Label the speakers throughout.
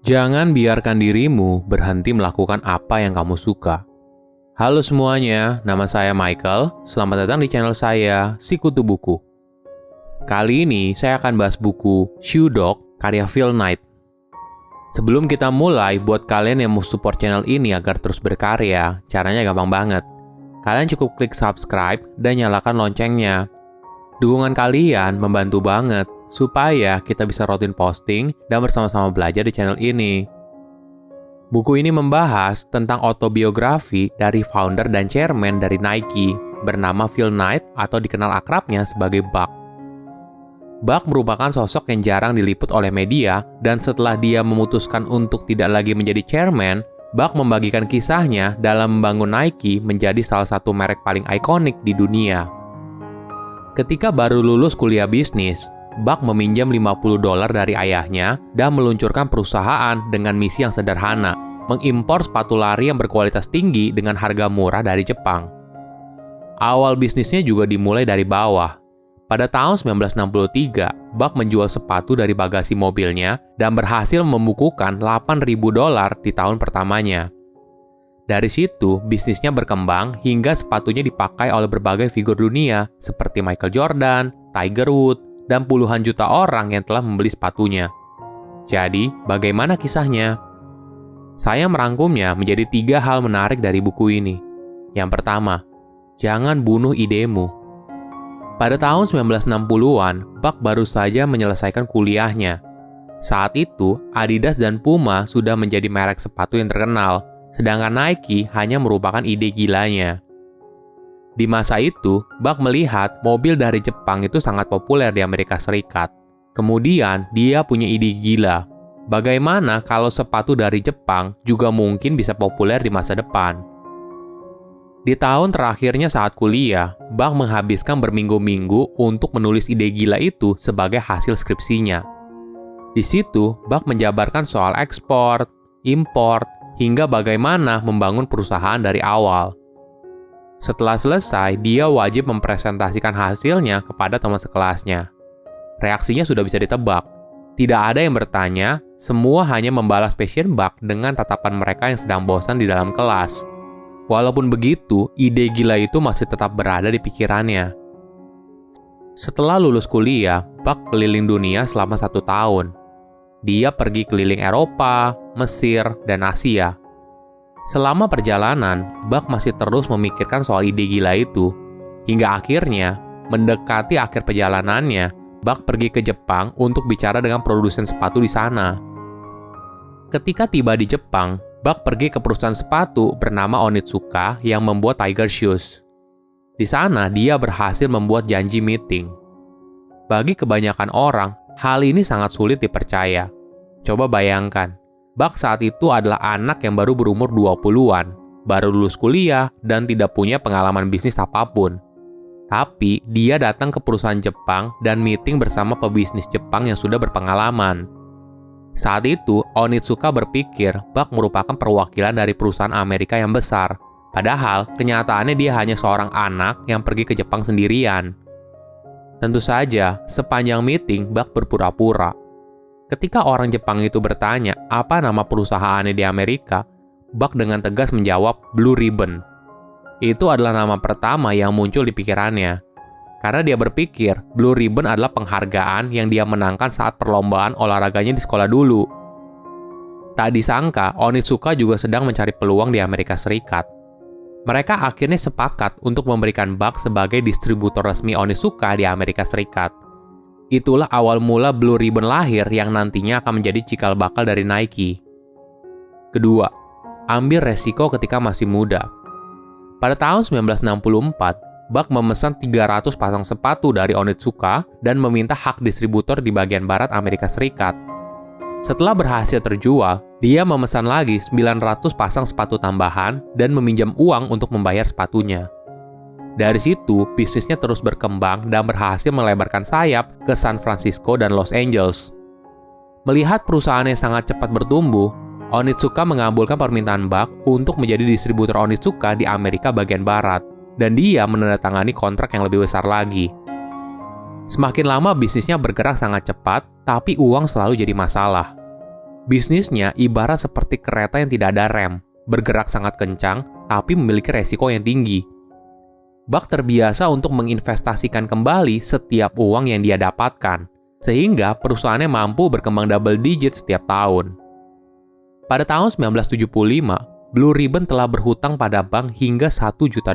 Speaker 1: Jangan biarkan dirimu berhenti melakukan apa yang kamu suka. Halo semuanya, nama saya Michael. Selamat datang di channel saya, Sikutu Buku. Kali ini saya akan bahas buku Shoe Dog karya Phil Knight. Sebelum kita mulai, buat kalian yang mau support channel ini agar terus berkarya, caranya gampang banget. Kalian cukup klik subscribe dan nyalakan loncengnya. Dukungan kalian membantu banget supaya kita bisa rutin posting dan bersama-sama belajar di channel ini. Buku ini membahas tentang autobiografi dari founder dan chairman dari Nike bernama Phil Knight atau dikenal akrabnya sebagai Buck. Buck merupakan sosok yang jarang diliput oleh media dan setelah dia memutuskan untuk tidak lagi menjadi chairman, Buck membagikan kisahnya dalam membangun Nike menjadi salah satu merek paling ikonik di dunia. Ketika baru lulus kuliah bisnis, Buck meminjam $50 dari ayahnya dan meluncurkan perusahaan dengan misi yang sederhana, mengimpor sepatu lari yang berkualitas tinggi dengan harga murah dari Jepang. Awal bisnisnya juga dimulai dari bawah. Pada tahun 1963, Buck menjual sepatu dari bagasi mobilnya dan berhasil membukukan $8.000 di tahun pertamanya. Dari situ, bisnisnya berkembang hingga sepatunya dipakai oleh berbagai figur dunia seperti Michael Jordan, Tiger Woods, dan puluhan juta orang yang telah membeli sepatunya. Jadi, bagaimana kisahnya? Saya merangkumnya menjadi 3 hal menarik dari buku ini. Yang pertama, jangan bunuh idemu. Pada tahun 1960-an, Buck baru saja menyelesaikan kuliahnya. Saat itu, Adidas dan Puma sudah menjadi merek sepatu yang terkenal, sedangkan Nike hanya merupakan ide gilanya. Di masa itu, Buck melihat mobil dari Jepang itu sangat populer di Amerika Serikat. Kemudian, dia punya ide gila. Bagaimana kalau sepatu dari Jepang juga mungkin bisa populer di masa depan? Di tahun terakhirnya saat kuliah, Buck menghabiskan berminggu-minggu untuk menulis ide gila itu sebagai hasil skripsinya. Di situ, Buck menjabarkan soal ekspor, impor, hingga bagaimana membangun perusahaan dari awal. Setelah selesai, dia wajib mempresentasikan hasilnya kepada teman sekelasnya. Reaksinya sudah bisa ditebak. Tidak ada yang bertanya, semua hanya membalas passion Buck dengan tatapan mereka yang sedang bosan di dalam kelas. Walaupun begitu, ide gila itu masih tetap berada di pikirannya. Setelah lulus kuliah, Buck keliling dunia selama 1 tahun. Dia pergi keliling Eropa, Mesir, dan Asia. Selama perjalanan, Buck masih terus memikirkan soal ide gila itu. Hingga akhirnya, mendekati akhir perjalanannya, Buck pergi ke Jepang untuk bicara dengan produsen sepatu di sana. Ketika tiba di Jepang, Buck pergi ke perusahaan sepatu bernama Onitsuka yang membuat Tiger Shoes. Di sana, dia berhasil membuat janji meeting. Bagi kebanyakan orang, hal ini sangat sulit dipercaya. Coba bayangkan, Buck saat itu adalah anak yang baru berumur 20-an, baru lulus kuliah, dan tidak punya pengalaman bisnis apapun. Tapi, dia datang ke perusahaan Jepang dan meeting bersama pebisnis Jepang yang sudah berpengalaman. Saat itu, Onitsuka berpikir Buck merupakan perwakilan dari perusahaan Amerika yang besar. Padahal, kenyataannya dia hanya seorang anak yang pergi ke Jepang sendirian. Tentu saja, sepanjang meeting, Buck berpura-pura. Ketika orang Jepang itu bertanya apa nama perusahaannya di Amerika, Buck dengan tegas menjawab Blue Ribbon. Itu adalah nama pertama yang muncul di pikirannya. Karena dia berpikir Blue Ribbon adalah penghargaan yang dia menangkan saat perlombaan olahraganya di sekolah dulu. Tak disangka, Onitsuka juga sedang mencari peluang di Amerika Serikat. Mereka akhirnya sepakat untuk memberikan Buck sebagai distributor resmi Onitsuka di Amerika Serikat. Itulah awal mula Blue Ribbon lahir yang nantinya akan menjadi cikal bakal dari Nike. Kedua, ambil resiko ketika masih muda. Pada tahun 1964, Buck memesan 300 pasang sepatu dari Onitsuka dan meminta hak distributor di bagian barat Amerika Serikat. Setelah berhasil terjual, dia memesan lagi 900 pasang sepatu tambahan dan meminjam uang untuk membayar sepatunya. Dari situ, bisnisnya terus berkembang dan berhasil melebarkan sayap ke San Francisco dan Los Angeles. Melihat perusahaannya sangat cepat bertumbuh, Onitsuka mengabulkan permintaan Buck untuk menjadi distributor Onitsuka di Amerika bagian barat, dan dia menandatangani kontrak yang lebih besar lagi. Semakin lama bisnisnya bergerak sangat cepat, tapi uang selalu jadi masalah. Bisnisnya ibarat seperti kereta yang tidak ada rem, bergerak sangat kencang, tapi memiliki resiko yang tinggi. Buck terbiasa untuk menginvestasikan kembali setiap uang yang dia dapatkan, sehingga perusahaannya mampu berkembang double digit setiap tahun. Pada tahun 1975, Blue Ribbon telah berhutang pada bank hingga $1 juta.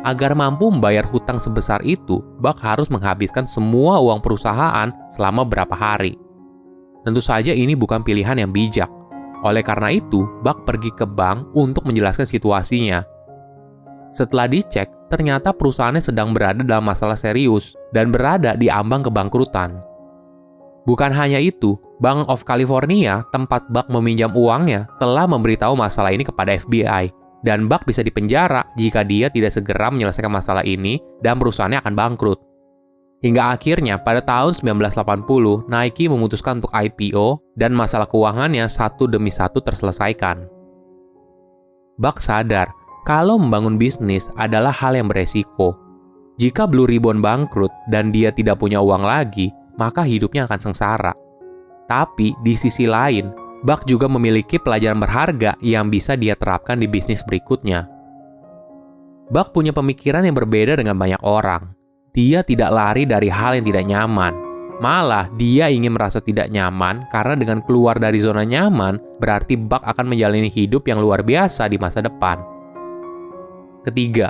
Speaker 1: Agar mampu membayar hutang sebesar itu, Buck harus menghabiskan semua uang perusahaan selama beberapa hari. Tentu saja ini bukan pilihan yang bijak. Oleh karena itu, Buck pergi ke bank untuk menjelaskan situasinya. Setelah dicek, ternyata perusahaannya sedang berada dalam masalah serius dan berada di ambang kebangkrutan. Bukan hanya itu, Bank of California, tempat Buck meminjam uangnya, telah memberitahu masalah ini kepada FBI, dan Buck bisa dipenjara jika dia tidak segera menyelesaikan masalah ini dan perusahaannya akan bangkrut. Hingga akhirnya pada tahun 1980, Nike memutuskan untuk IPO dan masalah keuangannya satu demi satu terselesaikan. Buck sadar kalau membangun bisnis adalah hal yang beresiko. Jika Blue Ribbon bangkrut dan dia tidak punya uang lagi, maka hidupnya akan sengsara. Tapi di sisi lain, Buck juga memiliki pelajaran berharga yang bisa dia terapkan di bisnis berikutnya. Buck punya pemikiran yang berbeda dengan banyak orang. Dia tidak lari dari hal yang tidak nyaman. Malah, dia ingin merasa tidak nyaman karena dengan keluar dari zona nyaman, berarti Buck akan menjalani hidup yang luar biasa di masa depan. Ketiga,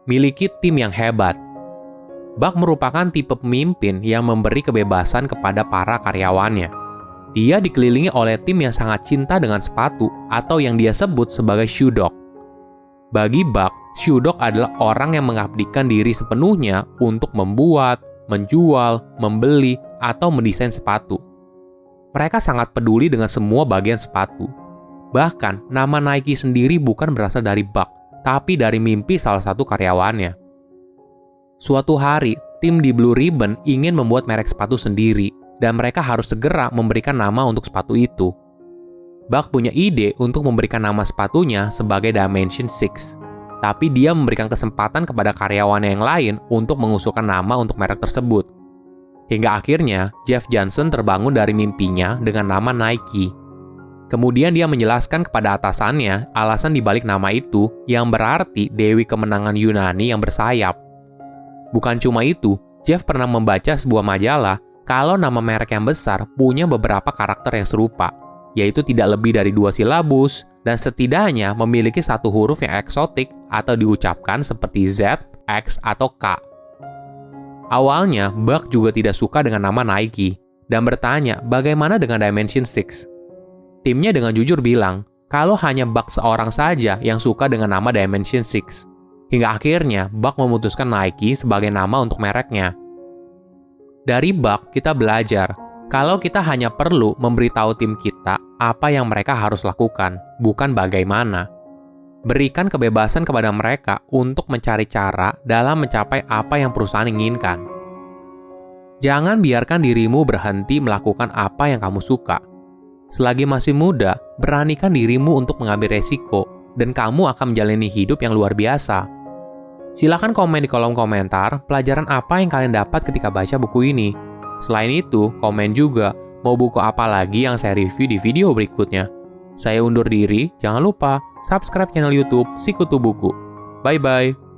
Speaker 1: miliki tim yang hebat. Buck merupakan tipe pemimpin yang memberi kebebasan kepada para karyawannya. Dia dikelilingi oleh tim yang sangat cinta dengan sepatu atau yang dia sebut sebagai shoe dog. Bagi Buck, shoe dog adalah orang yang mengabdikan diri sepenuhnya untuk membuat, menjual, membeli, atau mendesain sepatu. Mereka sangat peduli dengan semua bagian sepatu. Bahkan, nama Nike sendiri bukan berasal dari Buck, tapi dari mimpi salah satu karyawannya. Suatu hari, tim di Blue Ribbon ingin membuat merek sepatu sendiri, dan mereka harus segera memberikan nama untuk sepatu itu. Buck punya ide untuk memberikan nama sepatunya sebagai Dimension 6. Tapi dia memberikan kesempatan kepada karyawannya yang lain untuk mengusulkan nama untuk merek tersebut. Hingga akhirnya, Jeff Johnson terbangun dari mimpinya dengan nama Nike. Kemudian dia menjelaskan kepada atasannya alasan dibalik nama itu yang berarti Dewi Kemenangan Yunani yang bersayap. Bukan cuma itu, Jeff pernah membaca sebuah majalah kalau nama merek yang besar punya beberapa karakter yang serupa, yaitu tidak lebih dari 2 silabus, dan setidaknya memiliki satu huruf yang eksotik atau diucapkan seperti Z, X, atau K. Awalnya, Buck juga tidak suka dengan nama Nike, dan bertanya bagaimana dengan Dimension 6. Timnya dengan jujur bilang, kalau hanya Buck seorang saja yang suka dengan nama Dimension 6. Hingga akhirnya, Buck memutuskan Nike sebagai nama untuk mereknya. Dari Buck, kita belajar kalau kita hanya perlu memberitahu tim kita apa yang mereka harus lakukan, bukan bagaimana. Berikan kebebasan kepada mereka untuk mencari cara dalam mencapai apa yang perusahaan inginkan. Jangan biarkan dirimu berhenti melakukan apa yang kamu suka. Selagi masih muda, beranikan dirimu untuk mengambil resiko, dan kamu akan menjalani hidup yang luar biasa. Silahkan komen di kolom komentar pelajaran apa yang kalian dapat ketika baca buku ini. Selain itu, komen juga mau buku apa lagi yang saya review di video berikutnya. Saya undur diri, jangan lupa subscribe channel YouTube Sikutu Buku. Bye-bye.